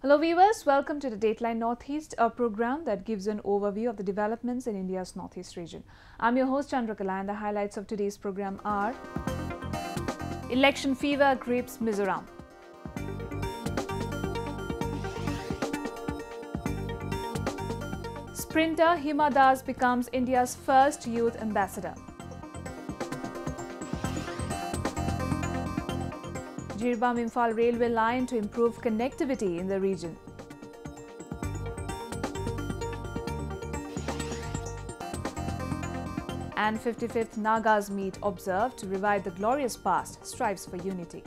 Hello viewers, welcome to the Dateline Northeast, a program that gives an overview of the developments in India's Northeast region. I'm your host Chandrakala and the highlights of today's program are: Election fever grips Mizoram. Sprinter Hima becomes India's first youth ambassador. Jirbam-Imphal railway line to improve connectivity in the region. And 55th Nagas meet observed to revive the glorious past, strives for unity.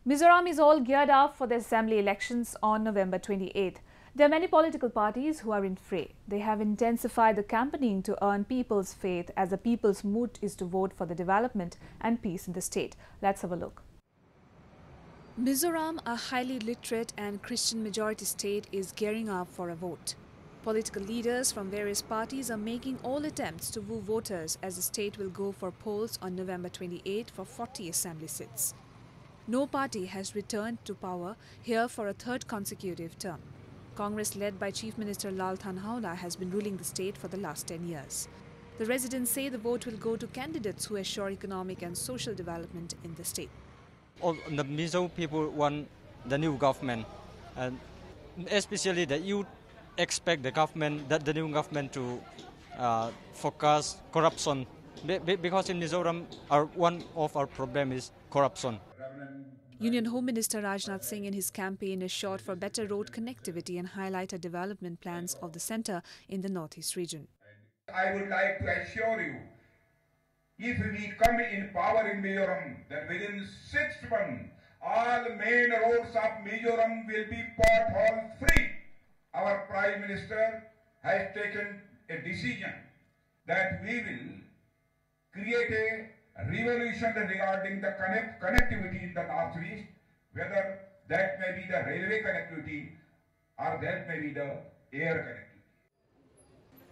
Mizoram is all geared up for the assembly elections on November 28th. There are many political parties who are in fray. They have intensified the campaigning to earn people's faith as the people's mood is to vote for the development and peace in the state. Let's have a look. Mizoram, a highly literate and Christian majority state, is gearing up for a vote. Political leaders from various parties are making all attempts to woo voters as the state will go for polls on November 28 for 40 assembly seats. No party has returned to power here for a third consecutive term. Congress, led by Chief Minister Lal Thanhawla, has been ruling the state for the last 10 years. The residents say the vote will go to candidates who assure economic and social development in the state. All the Mizo people want the new government, and especially the youth expect the new government to focus corruption, because in Mizoram one of our problem is corruption. Union Home Minister Rajnath Singh in his campaign assured for better road connectivity and highlighted development plans of the centre in the Northeast region. I would like to assure you, if we come in power in Mizoram, that within 6 months, all main roads of Mizoram will be pothole free. Our Prime Minister has taken a decision that we will create a revolution regarding the connectivity in the Northeast, whether that may be the railway connectivity or that may be the air connectivity.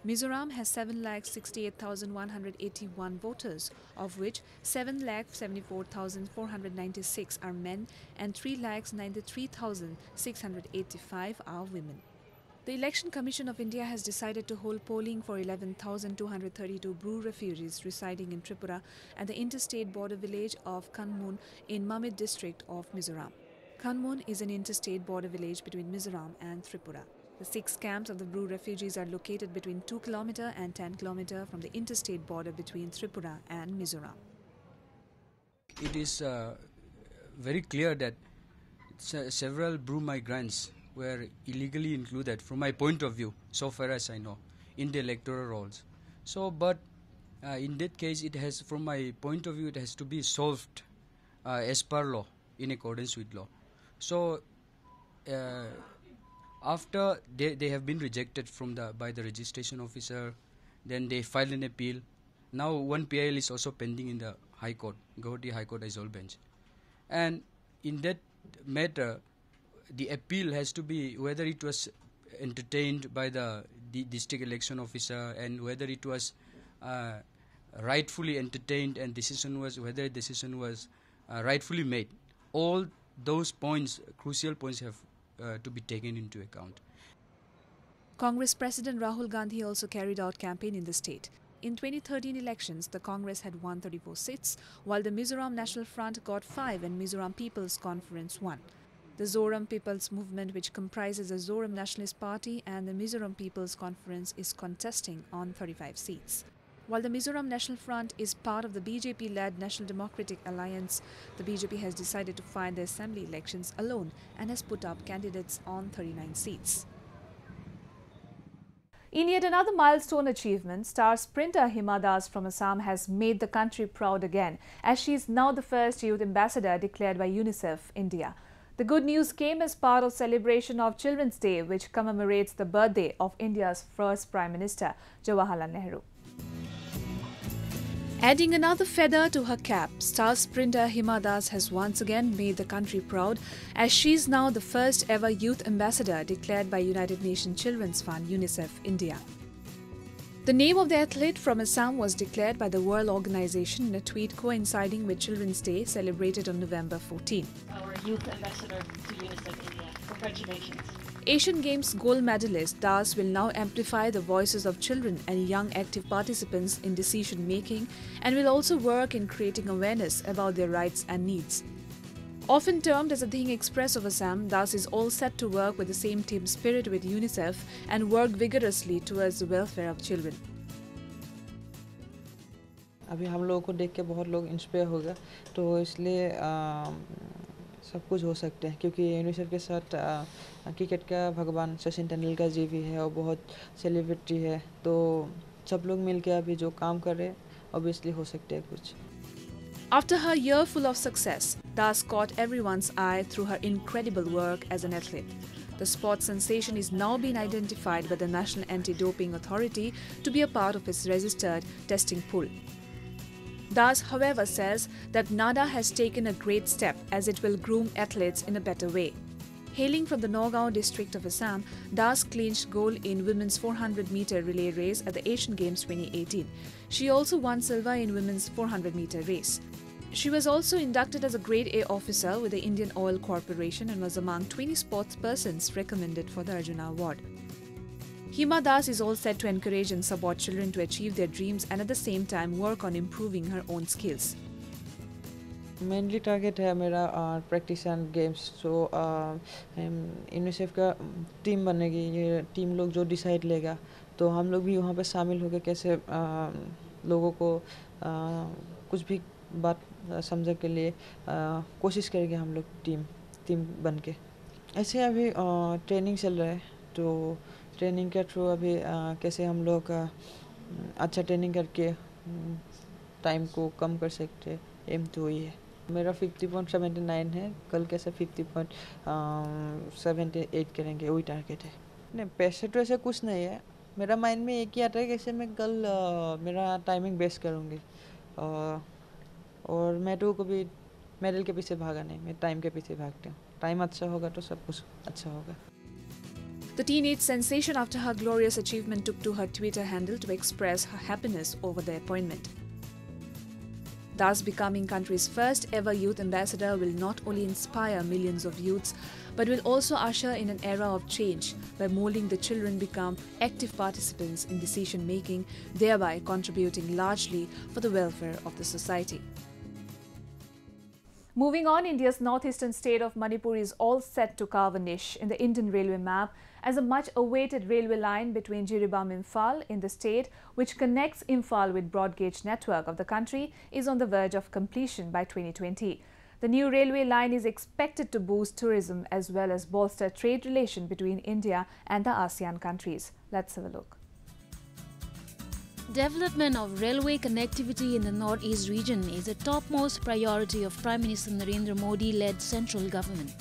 Mizoram has 7,68,181 voters, of which 7,74,496 are men and 3,93,685 are women. The Election Commission of India has decided to hold polling for 11,232 Bru refugees residing in Tripura at the interstate border village of Kanmun in Mamit district of Mizoram. Kanmun is an interstate border village between Mizoram and Tripura. The 6 camps of the Bru refugees are located between 2 km and 10 km from the interstate border between Tripura and Mizoram. It is very clear that several Bru migrants were illegally included, from my point of view, so far as I know, in the electoral rolls. So, but in that case, it has, from my point of view, it has to be solved as per law, in accordance with law. So, after they have been rejected by the registration officer, then they filed an appeal. Now, one PIL is also pending in the High Court, Guwahati High Court Isol Bench. And in that matter, the appeal has to be whether it was entertained by the district election officer and whether it was rightfully entertained and whether decision was rightfully made. All those points, crucial points, have to be taken into account. Congress President Rahul Gandhi also carried out campaign in the state. In 2013 elections, the Congress had 134 seats, while the Mizoram National Front got 5 and Mizoram People's Conference 1. The Zoram People's Movement, which comprises the Zoram Nationalist Party and the Mizoram People's Conference, is contesting on 35 seats. While the Mizoram National Front is part of the BJP-led National Democratic Alliance, the BJP has decided to fight the assembly elections alone and has put up candidates on 39 seats. In yet another milestone achievement, star sprinter Hima from Assam has made the country proud again, as she is now the first youth ambassador declared by UNICEF India. The good news came as part of celebration of Children's Day, which commemorates the birthday of India's first Prime Minister, Jawaharlal Nehru. Adding another feather to her cap, star sprinter Hima has once again made the country proud, as she is now the first ever youth ambassador declared by United Nations Children's Fund, UNICEF India. The name of the athlete from Assam was declared by the World Organization in a tweet coinciding with Children's Day celebrated on November 14. Our youth ambassador to UNICEF India. Congratulations. Asian Games gold medalist Das will now amplify the voices of children and young active participants in decision making and will also work in creating awareness about their rights and needs. Often termed as a Thing Express of Assam, Das is all set to work with the same team spirit with UNICEF and work vigorously towards the welfare of children. अभी हम लोगों को देख के बहुत लोग inspire हो गए, तो इसलिए सब कुछ हो सकते हैं क्योंकि यूनिसेफ के साथ क्रिकेट का भगवान सचिन तेंदुलकर जी भी है और बहुत सेलिब्रिटी है, तो सब लोग मिलके अभी जो काम कर रहे हैं ऑब्वियसली हो सकते हैं कुछ. After her year full of success, Das caught everyone's eye through her incredible work as an athlete. The sports sensation is now being identified by the National Anti-Doping Authority to be a part of its registered testing pool. Das, however, says that NADA has taken a great step as it will groom athletes in a better way. Hailing from the Nagaon district of Assam, Das clinched gold in women's 400-meter relay race at the Asian Games 2018. She also won silver in women's 400-meter race. She was also inducted as a Grade A officer with the Indian Oil Corporation and was among 20 sportspersons recommended for the Arjuna Award. Hima Das is all set to encourage and support children to achieve their dreams and at the same time work on improving her own skills. Mainly target है मेरा practice and games, so UNICEF का team बनेगी, ये team लोग जो decide लेगा तो हम लोग भी वहाँ पे शामिल होकर कैसे लोगों को कुछ भी बात समझने के लिए कोशिश करेंगे हम लोग टीम बन के. ऐसे अभी ट्रेनिंग चल रहा है, तो ट्रेनिंग के थ्रू अभी कैसे हम लोग अच्छा ट्रेनिंग करके टाइम को कम कर सकते, एम तो वही है. मेरा 50.79 है, कल कैसे 50.78 करेंगे, वही टारगेट है. नहीं, पैसे तो ऐसे कुछ नहीं है, मेरा माइंड में एक ही आता है कैसे मैं कल मेरा टाइमिंग बेस्ट करूँगी, और मैं तो कभी मेडल के पीछे भागा नहीं, मैं टाइम के पीछे भागती हूँ. टाइम अच्छा होगा तो सब कुछ अच्छा होगा. The teenage sensation after her glorious achievement took to her Twitter handle to express her happiness over the appointment. Thus, becoming country's first ever youth ambassador will not only inspire millions of youths, but will also usher in an era of change by molding the children become active participants in decision making, thereby contributing largely for the welfare of the society. Moving on, India's northeastern state of Manipur is all set to carve a niche in the Indian railway map as a much-awaited railway line between Jiribam-Imphal in the state, which connects Imphal with broad gauge network of the country, is on the verge of completion by 2020. The new railway line is expected to boost tourism as well as bolster trade relation between India and the ASEAN countries. Let's have a look. Development of railway connectivity in the Northeast region is a topmost priority of Prime Minister Narendra Modi-led central government.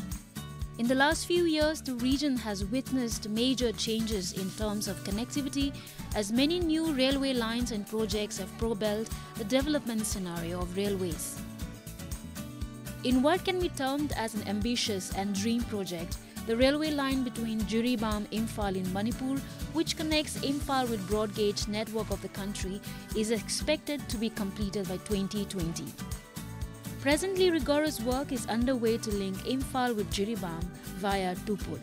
In the last few years, the region has witnessed major changes in terms of connectivity as many new railway lines and projects have propelled the development scenario of railways. In what can be termed as an ambitious and dream project, the railway line between Jiribam-Imphal in Manipur, which connects Imphal with broad gauge network of the country, is expected to be completed by 2020. Presently, rigorous work is underway to link Imphal with Jiribam via Tupul.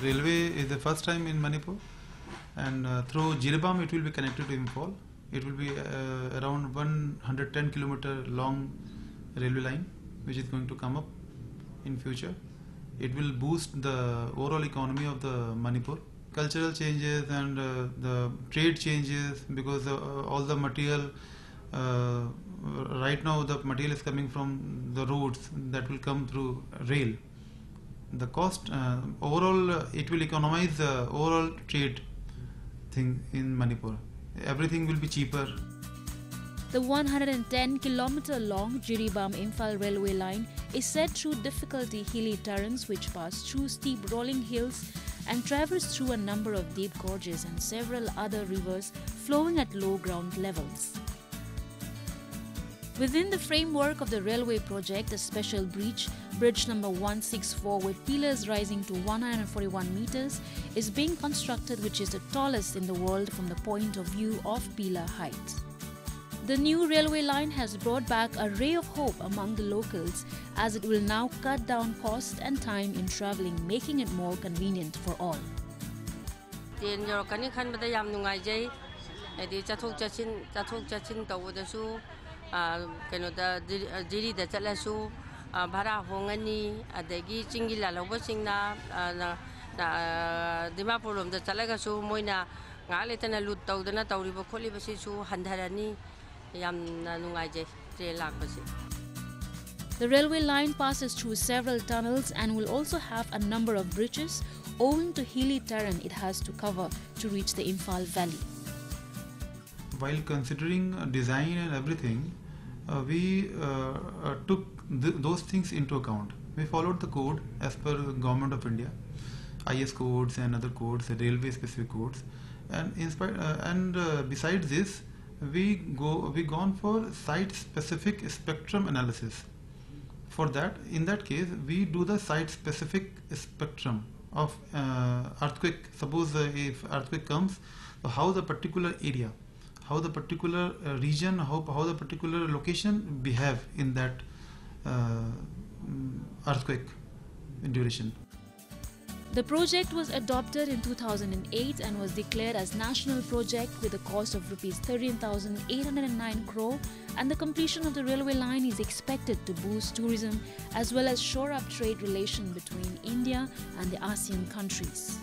Railway is the first time in Manipur, and through Jiribam it will be connected to Imphal. It will be around 110 km long railway line which is going to come up in future. It will boost the overall economy of the Manipur. Cultural changes and the trade changes, because all the material right now the material is coming from the roads that will come through rail. The cost overall it will economize the overall trade thing in Manipur. Everything will be cheaper. The 110-kilometer-long Jiribam-Imphal railway line is set through difficulty hilly terrains which pass through steep rolling hills and traverse through a number of deep gorges and several other rivers flowing at low ground levels. Within the framework of the railway project, a special bridge number 164 with pillars rising to 141 meters, is being constructed, which is the tallest in the world from the point of view of pillar height. The new railway line has brought back a ray of hope among the locals, as it will now cut down cost and time in travelling, making it more convenient for all. The railway line passes through several tunnels and will also have a number of bridges owing to hilly terrain it has to cover to reach the Imphal Valley. While considering design and everything, we took those things into account. We followed the code as per Government of India, IS codes and other codes, railway specific codes, and besides this, we gone for site specific spectrum analysis. For that, in that case, we do the site specific spectrum of earthquake. Suppose if earthquake comes, so how the particular area, how the particular region, how the particular location behave in that earthquake duration. The project was adopted in 2008 and was declared as national project with a cost of Rs 13,809 crore, and the completion of the railway line is expected to boost tourism as well as shore up trade relation between India and the ASEAN countries.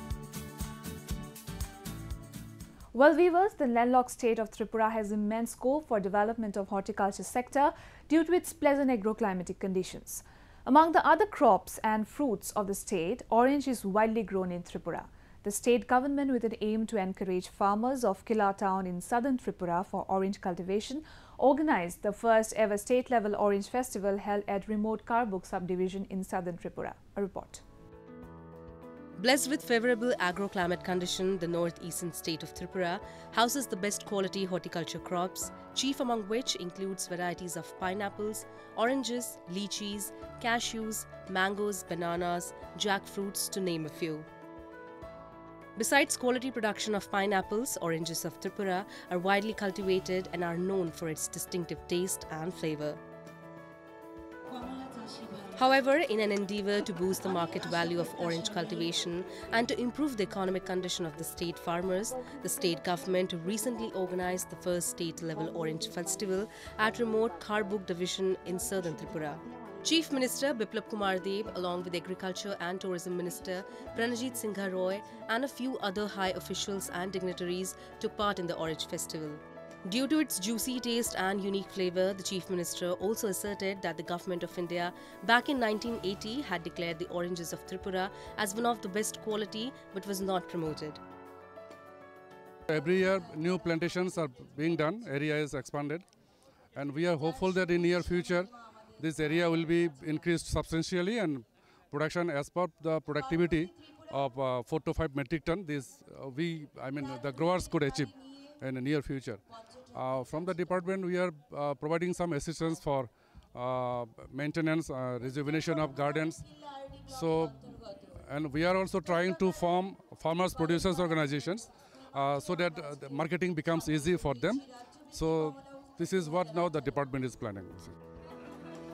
Well, viewers, the landlocked state of Tripura has immense scope for development of horticulture sector due to its pleasant agroclimatic conditions. Among the other crops and fruits of the state, orange is widely grown in Tripura. The state government, with an aim to encourage farmers of Kila town in southern Tripura for orange cultivation, organized the first ever state-level orange festival held at remote Karbuk subdivision in southern Tripura. A report. Blessed with favourable agroclimate condition, the northeastern state of Tripura houses the best quality horticulture crops, chief among which includes varieties of pineapples, oranges, lychees, cashews, mangoes, bananas, jackfruits, to name a few. Besides quality production of pineapples, oranges of Tripura are widely cultivated and are known for its distinctive taste and flavour. However, in an endeavour to boost the market value of orange cultivation and to improve the economic condition of the state farmers, the state government recently organised the first state-level orange festival at remote Karbuk division in southern Tripura. Chief Minister Biplab Kumar Deb, along with Agriculture and Tourism Minister Pranajit Singha Roy and a few other high officials and dignitaries took part in the orange festival. Due to its juicy taste and unique flavour, the Chief Minister also asserted that the Government of India back in 1980 had declared the oranges of Tripura as one of the best quality but was not promoted. Every year new plantations are being done, area is expanded, and we are hopeful that in near future this area will be increased substantially and production as per the productivity of 4 to 5 metric ton. The growers could achieve in the near future. From the department, we are providing some assistance for maintenance, rejuvenation of gardens. And we are also trying to form farmers producers organizations so that the marketing becomes easy for them. So this is what now the department is planning.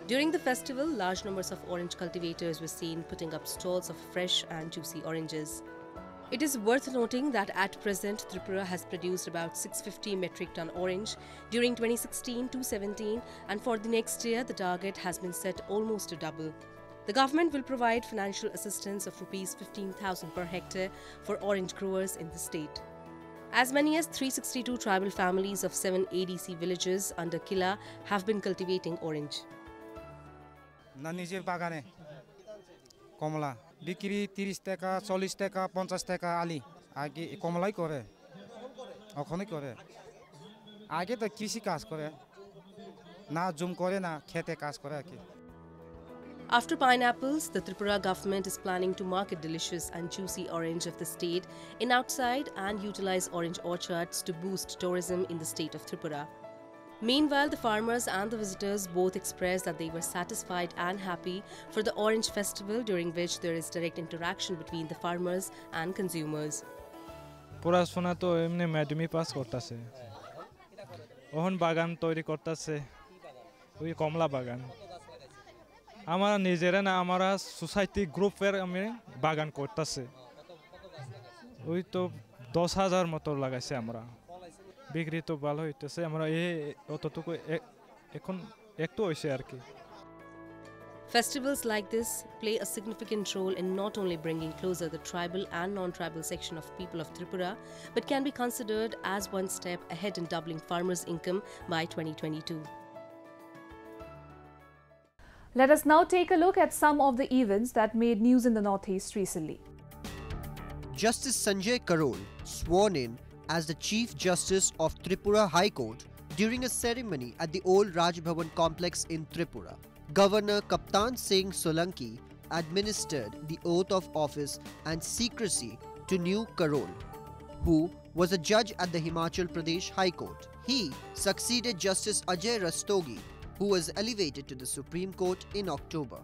During the festival, large numbers of orange cultivators were seen putting up stalls of fresh and juicy oranges. It is worth noting that at present, Tripura has produced about 650 metric ton orange during 2016-17, and for the next year, the target has been set almost to double. The government will provide financial assistance of Rs 15,000 per hectare for orange growers in the state. As many as 362 tribal families of 7 ADC villages under Kila have been cultivating orange. কমলা বিক্রি 30 টাকা 40 টাকা 50 টাকা আলি আগে কমলাই করে ওখানে করে আগে তো কৃষি কাজ করে না জুম করে না খেতে কাজ করে আগে After pineapples, the Tripura government is planning to market delicious and juicy orange of the state in outside and utilize orange orchards to boost tourism in the state of Tripura. Meanwhile, the farmers and the visitors both expressed that they were satisfied and happy for the Orange Festival, during which there is direct interaction between the farmers and consumers. পড়াশোনা তো এমনি ম্যাডামই pass করতেছে ওহন বাগান তৈরি করতেছে ওই কমলা বাগান আমরা নিজেরা না আমরা সোসাইটি গ্রুপের আমি বাগান করতেছে ওই তো 10,000 মতো লাগাইছে আমরা বিক্রি তো ভালো হইতেছে আমরা অতটুকু এখন একটু হইছে আর কি Festivals like this play a significant role in not only bringing closer the tribal and non-tribal section of people of Tripura, but can be considered as one step ahead in doubling farmers' income by 2022. Let us now take a look at some of the events that made news in the Northeast recently. Justice Sanjay Karol sworn in as the Chief Justice of Tripura High Court during a ceremony at the old Raj Bhavan complex in Tripura. Governor Kaptan Singh Solanki administered the oath of office and secrecy to new Karol, who was a judge at the Himachal Pradesh High Court. He succeeded Justice Ajay Rastogi, who was elevated to the Supreme Court in October.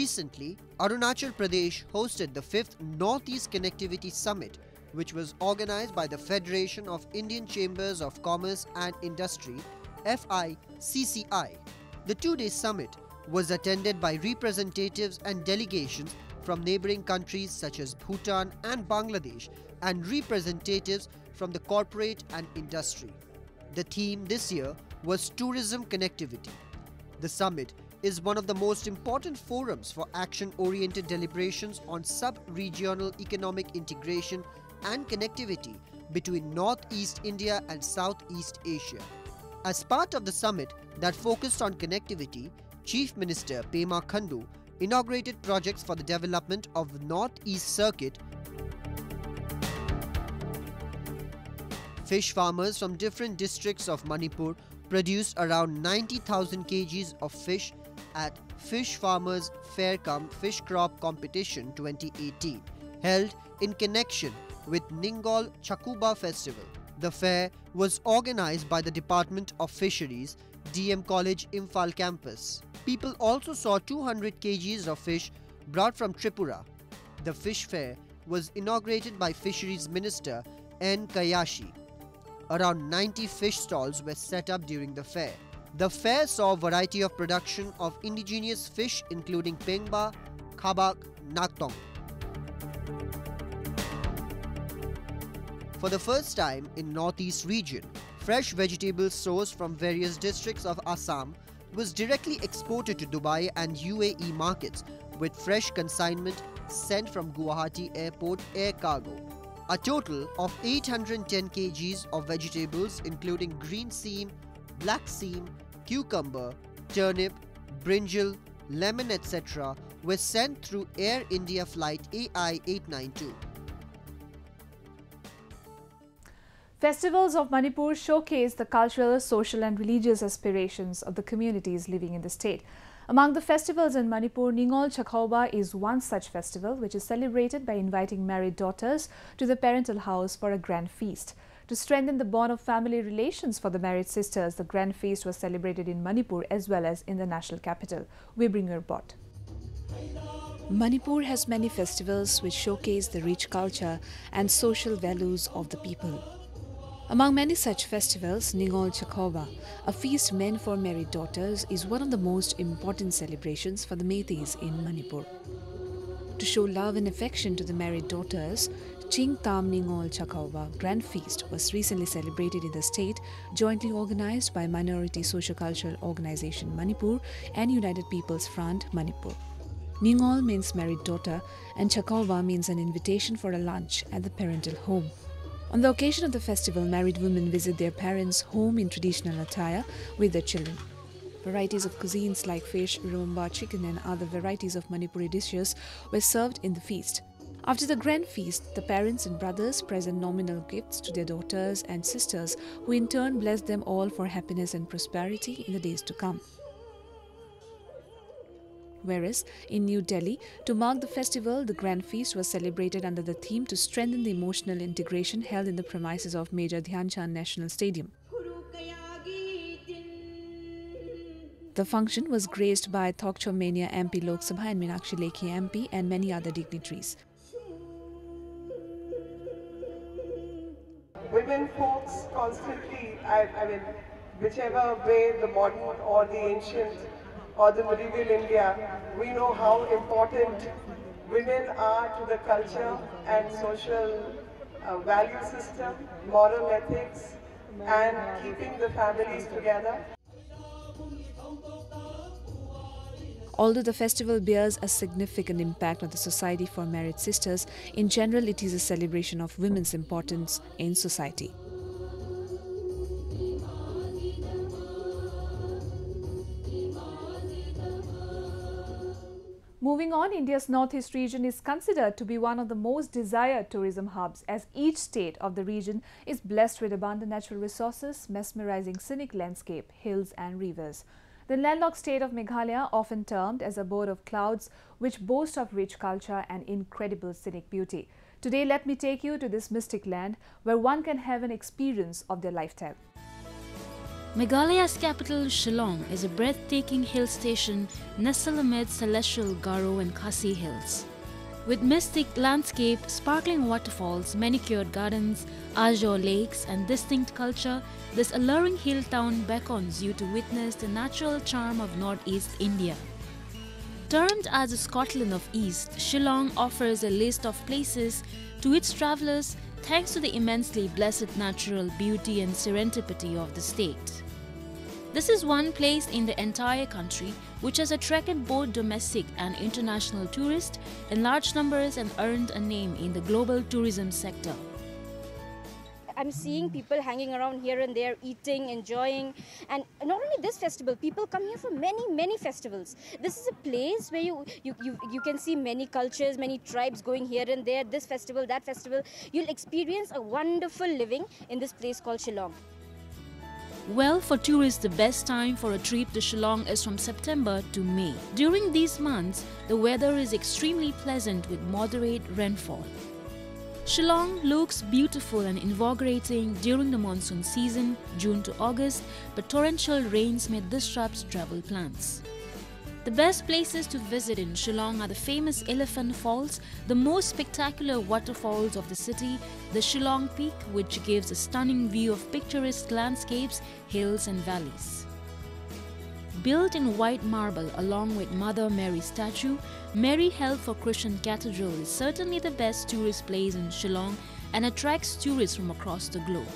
Recently, Arunachal Pradesh hosted the 5th Northeast Connectivity Summit, which was organized by the Federation of Indian Chambers of Commerce and Industry, FICCI. The two-day summit was attended by representatives and delegations from neighboring countries such as Bhutan and Bangladesh and representatives from the corporate and industry. The theme this year was tourism connectivity. The summit is one of the most important forums for action-oriented deliberations on sub-regional economic integration and connectivity between Northeast India and Southeast Asia. As part of the summit that focused on connectivity, Chief Minister Pema Khandu inaugurated projects for the development of the Northeast Circuit. Fish farmers from different districts of Manipur produced around 90,000 kgs of fish at Fish Farmers Fair Cum Fish Crop Competition 2018, held in connection with Ningol Chakuba Festival. The fair was organized by the Department of Fisheries, DM College Imphal campus. People also saw 200 kgs of fish brought from Tripura. The fish fair was inaugurated by Fisheries Minister N. Kayashi. Around 90 fish stalls were set up during the fair. The fair saw a variety of production of indigenous fish including pengba, khabak, naktong. For the first time in Northeast region, fresh vegetables sourced from various districts of Assam was directly exported to Dubai and UAE markets with fresh consignment sent from Guwahati Airport air cargo. A total of 810 kgs of vegetables including green seam, black seam, cucumber, turnip, brinjal, lemon etc. were sent through Air India flight AI-892. Festivals of Manipur showcase the cultural, social and religious aspirations of the communities living in the state. Among the festivals in Manipur, Ningol Chakhauba is one such festival which is celebrated by inviting married daughters to the parental house for a grand feast. To strengthen the bond of family relations for the married sisters, the grand feast was celebrated in Manipur as well as in the national capital. We bring your report. Manipur has many festivals which showcase the rich culture and social values of the people. Among many such festivals, Ningol Chakhauba, a feast meant for married daughters, is one of the most important celebrations for the Meiteis in Manipur. To show love and affection to the married daughters, Ching Tam Ningol Chakhauba Grand Feast was recently celebrated in the state, jointly organized by Minority Socio-Cultural Organization Manipur and United People's Front Manipur. Ningol means married daughter and Chakhauba means an invitation for a lunch at the parental home. On the occasion of the festival, married women visit their parents' home in traditional attire with their children. Varieties of cuisines like fish, rumba, chicken and other varieties of Manipuri dishes were served in the feast. After the grand feast, the parents and brothers present nominal gifts to their daughters and sisters, who in turn bless them all for happiness and prosperity in the days to come. Whereas in New Delhi, to mark the festival, the Grand Feast was celebrated under the theme to strengthen the emotional integration held in the premises of Major Dhyan Chand National Stadium. The function was graced by Thokcho Mania MP Lok Sabha and Meenakshi Lekhi MP and many other dignitaries. Women folks constantly, I mean, whichever way the modern or the ancient or the medieval India, we know how important women are to the culture and social value system, moral ethics, and keeping the families together. Although the festival bears a significant impact on the society for married sisters, in general it is a celebration of women's importance in society. Moving on, India's northeast region is considered to be one of the most desired tourism hubs, as each state of the region is blessed with abundant natural resources, mesmerizing scenic landscape, hills and rivers. The landlocked state of Meghalaya, often termed as a abode of clouds, which boasts of rich culture and incredible scenic beauty. Today, let me take you to this mystic land where one can have an experience of their lifetime. Meghalaya's capital, Shillong, is a breathtaking hill station nestled amid celestial Garo and Khasi hills. With mystic landscape, sparkling waterfalls, manicured gardens, azure lakes and distinct culture, this alluring hill town beckons you to witness the natural charm of northeast India. Termed as the Scotland of East, Shillong offers a list of places to its travellers thanks to the immensely blessed natural beauty and serendipity of the state. This is one place in the entire country which has attracted both domestic and international tourists in large numbers and earned a name in the global tourism sector. I'm seeing people hanging around here and there, eating, enjoying, and not only this festival, people come here for many festivals. This is a place where you can see many cultures, many tribes going here and there, this festival, that festival. You'll experience a wonderful living in this place called Shillong. Well, for tourists, the best time for a trip to Shillong is from September to May. During these months, the weather is extremely pleasant with moderate rainfall. Shillong looks beautiful and invigorating during the monsoon season, June to August, but torrential rains may disrupt travel plans. The best places to visit in Shillong are the famous Elephant Falls, the most spectacular waterfalls of the city, the Shillong Peak, which gives a stunning view of picturesque landscapes, hills and valleys. Built in white marble along with Mother Mary statue, Mary Help for Christian Cathedral is certainly the best tourist place in Shillong and attracts tourists from across the globe.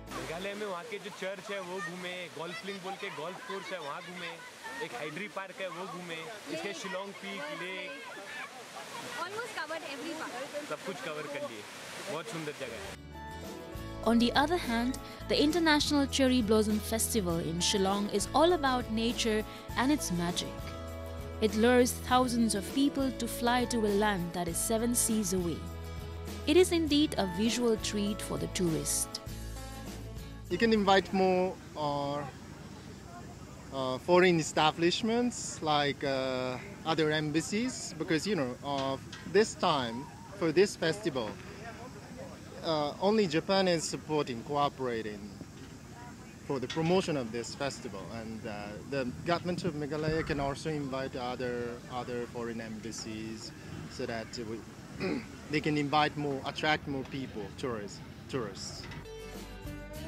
Meghalaya में वहाँ के जो church है वो घूमे, गोल्फलिंग बोल के golf course है वहाँ घूमे, एक हाइड्री पार्क है वो घूमे, इसके Shillong peak lake, Almost covered every part. सब कुछ कवर कर लिए, बहुत सुंदर जगह है. On the other hand, the International Cherry Blossom Festival in Shillong is all about nature and its magic. It lures thousands of people to fly to a land that is 7 seas away. It is indeed a visual treat for the tourist. You can invite more foreign establishments like other embassies, because this time for this festival only Japan is supporting, cooperating for the promotion of this festival, and the government of Meghalaya can also invite other foreign embassies so that they can attract more people, tourists.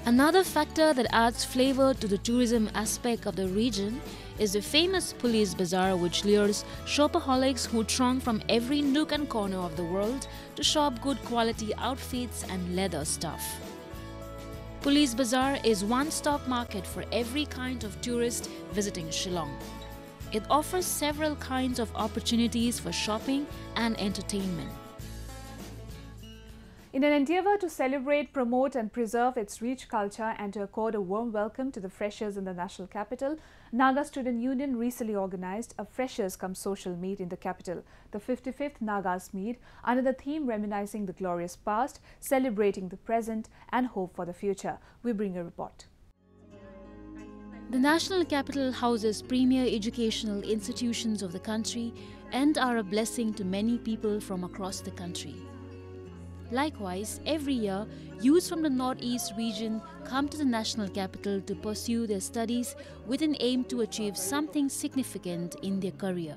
Another factor that adds flavor to the tourism aspect of the region is the famous Police Bazaar, which lures shopaholics who throng from every nook and corner of the world to shop good quality outfits and leather stuff. Police Bazaar is one-stop market for every kind of tourist visiting Shillong. It offers several kinds of opportunities for shopping and entertainment. In an endeavour to celebrate, promote and preserve its rich culture and to accord a warm welcome to the freshers in the national capital, Naga Student Union recently organised a Freshers Come Social Meet in the capital, the 55th Nagas Meet, under the theme reminiscing the glorious past, celebrating the present and hope for the future. We bring a report. The national capital houses premier educational institutions of the country and are a blessing to many people from across the country. Likewise, every year, youths from the Northeast region come to the national capital to pursue their studies with an aim to achieve something significant in their career.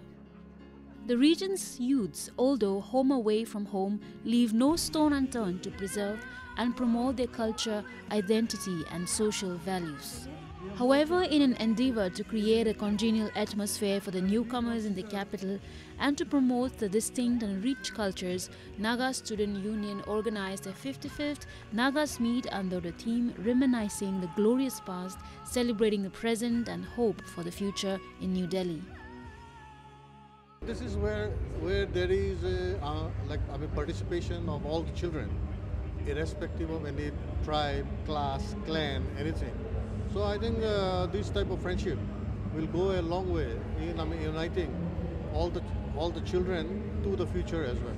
The region's youths, although home away from home, leave no stone unturned to preserve and promote their culture, identity and social values. However, in an endeavour to create a congenial atmosphere for the newcomers in the capital and to promote the distinct and rich cultures, Nagas Student Union organised their 55th Nagas Meet under the theme Reminiscing the Glorious Past, celebrating the present and hope for the future in New Delhi. This is where there is participation of all the children, irrespective of any tribe, class, clan, anything. So I think this type of friendship will go a long way in uniting all the children to the future as well.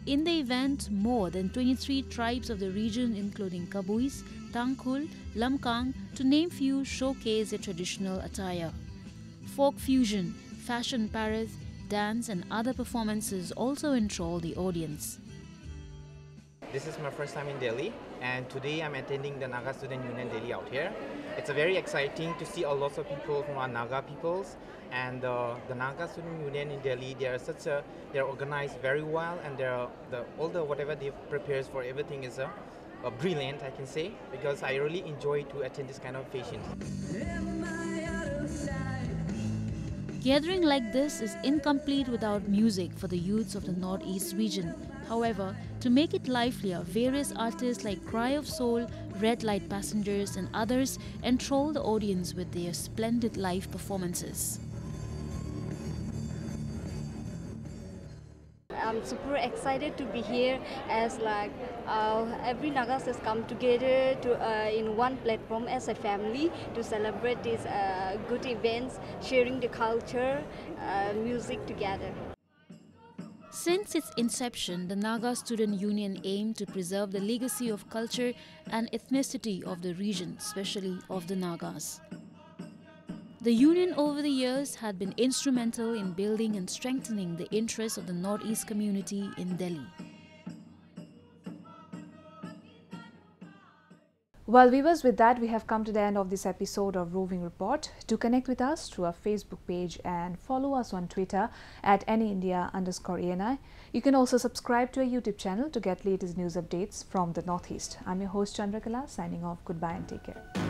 In the event, more than 23 tribes of the region, including Kabuis, Tangkhul, Lamkang, to name few, showcase their traditional attire. Folk fusion, fashion parade, dance and other performances also enthrall the audience. This is my first time in Delhi, and today I'm attending the Naga Student Union Delhi out here. It's very exciting to see a lot of people from our Naga peoples, and the Naga Student Union in Delhi, they're organized very well, and whatever they prepare for everything is brilliant, I can say, because I really enjoy to attend this kind of occasions. Gathering like this is incomplete without music for the youths of the Northeast region. However, to make it livelier, various artists like Cry of Soul, Red Light Passengers and others enthrall the audience with their splendid live performances. I'm super excited to be here, as every Nagas has come together in one platform as a family to celebrate these good events, sharing the culture, music together. Since its inception, the Naga Student Union aimed to preserve the legacy of culture and ethnicity of the region, especially of the Nagas. The union over the years had been instrumental in building and strengthening the interests of the Northeast community in Delhi. Well, viewers, with that we have come to the end of this episode of Roving Report. Do connect with us through our Facebook page and follow us on Twitter at AnyIndia_ANI. You can also subscribe to our YouTube channel to get latest news updates from the Northeast. I'm your host Chandrakala, signing off. Goodbye and take care.